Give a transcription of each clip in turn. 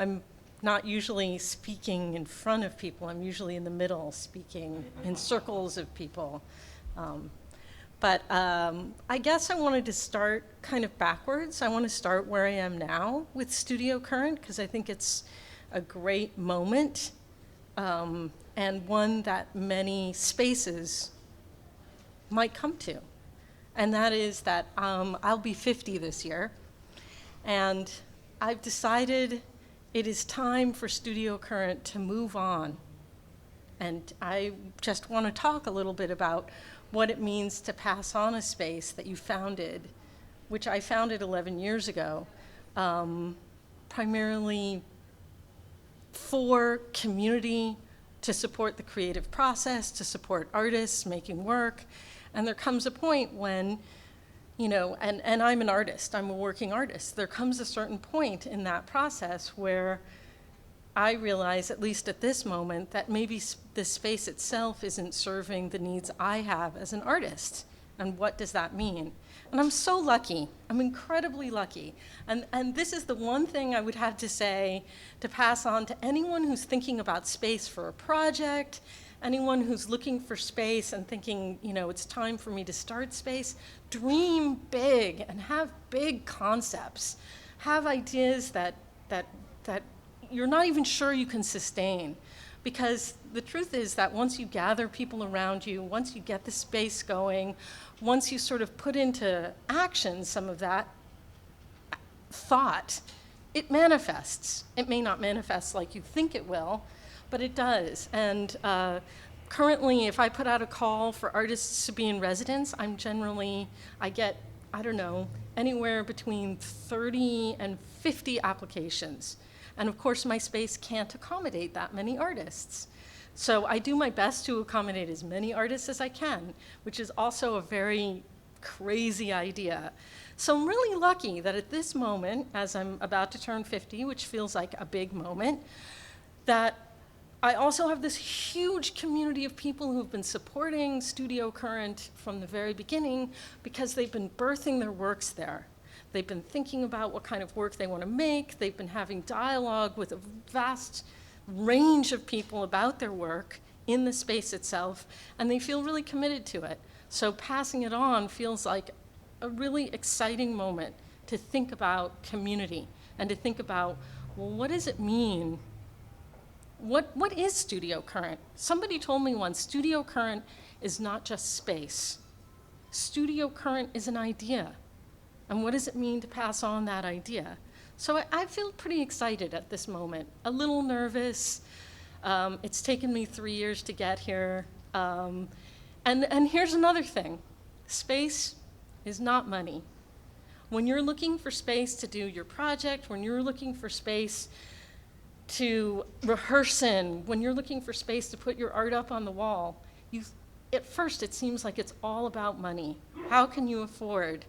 I'm not usually speaking in front of people. I'm usually in the middle, speaking in circles of people. But I guess I wanted to start kind of backwards. I want to start where I am now with Studio Current, because I think it's a great moment, and one that many spaces might come to. And that is that I'll be 50 this year, and I've decided it is time for Studio Current to move on. And I just want to talk a little bit about what it means to pass on a space that you founded, which I founded 11 years ago, primarily for community, to support the creative process, to support artists making work. And there comes a point when, you know, and I'm an artist, I'm a working artist. There comes a certain point in that process where I realize, at least at this moment, that maybe the space itself isn't serving the needs I have as an artist. And what does that mean? And I'm so lucky. I'm incredibly lucky. And this is the one thing I would have to say to pass on to anyone who's thinking about space for a project, anyone who's looking for space and thinking, you know, it's time for me to start space. Dream big and have big concepts. Have ideas that you're not even sure you can sustain. Because the truth is that once you gather people around you, once you get the space going, once you sort of put into action some of that thought, it manifests. It may not manifest like you think it will, but it does. And currently, if I put out a call for artists to be in residence, I get, I don't know, anywhere between 30 and 50 applications. And of course, my space can't accommodate that many artists. So I do my best to accommodate as many artists as I can, which is also a very crazy idea. So I'm really lucky that at this moment, as I'm about to turn 50, which feels like a big moment, that I also have this huge community of people who've been supporting Studio Current from the very beginning because they've been birthing their works there. They've been thinking about what kind of work they want to make. They've been having dialogue with a vast range of people about their work in the space itself, and they feel really committed to it. So passing it on feels like a really exciting moment to think about community and to think about, well, what does it mean? What is Studio Current? Somebody told me once, Studio Current is not just space. Studio Current is an idea. And what does it mean to pass on that idea? So I feel pretty excited at this moment, a little nervous. It's taken me 3 years to get here. And here's another thing. Space is not money. When you're looking for space to do your project, when you're looking for space to rehearse in, when you're looking for space to put your art up on the wall, at first it seems like it's all about money. How can you afford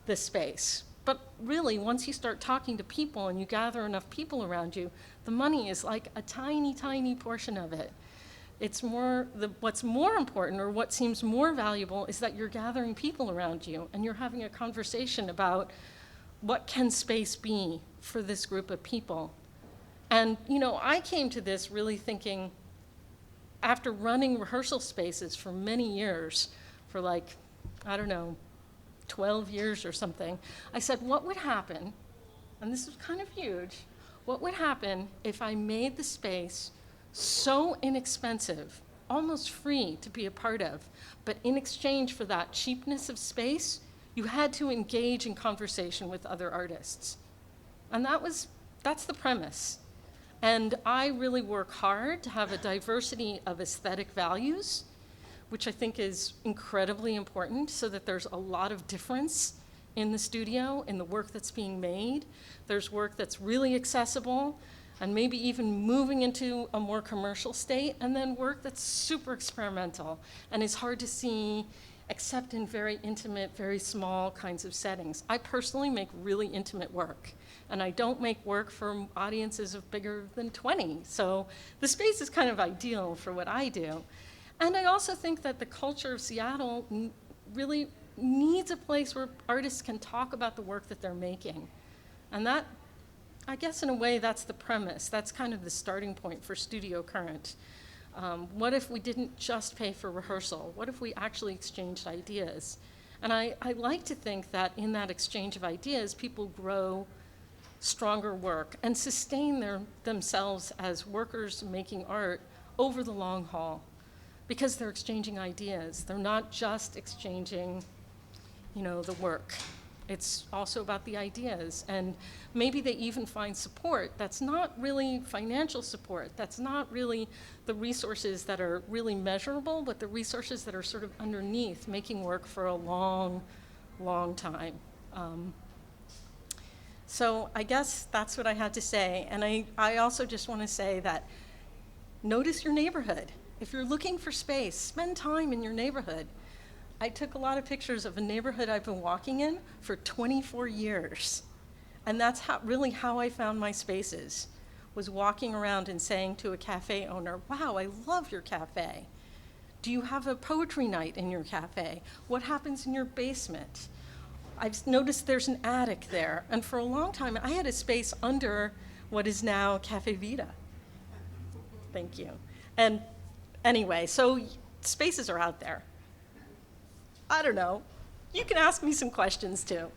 this space? But really, once you start talking to people and you gather enough people around you, the money is like a tiny, tiny portion of it. It's what's more important, or what seems more valuable, is that you're gathering people around you and you're having a conversation about what can space be for this group of people. And, you know, I came to this really thinking, after running rehearsal spaces for many years, for like, I don't know, 12 years or something, I said, what would happen, and this was kind of huge, what would happen if I made the space so inexpensive, almost free to be a part of, but in exchange for that cheapness of space, you had to engage in conversation with other artists. And that's the premise. And I really work hard to have a diversity of aesthetic values, which I think is incredibly important, so that there's a lot of difference in the studio, in the work that's being made. There's work that's really accessible, and maybe even moving into a more commercial state, and then work that's super experimental and is hard to see except in very intimate, very small kinds of settings. I personally make really intimate work, and I don't make work for audiences of bigger than 20. So the space is kind of ideal for what I do. And I also think that the culture of Seattle really needs a place where artists can talk about the work that they're making. And that I guess in a way that's the premise. That's kind of the starting point for Studio Current. What if we didn't just pay for rehearsal? What if we actually exchanged ideas? And I like to think that in that exchange of ideas, people grow stronger work and sustain themselves as workers making art over the long haul, because they're exchanging ideas. They're not just exchanging, the work. It's also about the ideas, and maybe they even find support that's not really financial support, that's not really the resources that are really measurable, but the resources that are sort of underneath, making work for a long, long time. So I guess that's what I had to say, and I also just want to say that notice your neighborhood. If you're looking for space, spend time in your neighborhood. I took a lot of pictures of a neighborhood I've been walking in for 24 years. And that's really how I found my spaces, was walking around and saying to a cafe owner, wow, I love your cafe. Do you have a poetry night in your cafe? What happens in your basement? I've noticed there's an attic there. And for a long time, I had a space under what is now Cafe Vita. Thank you. And anyway, so spaces are out there. I don't know. You can ask me some questions too.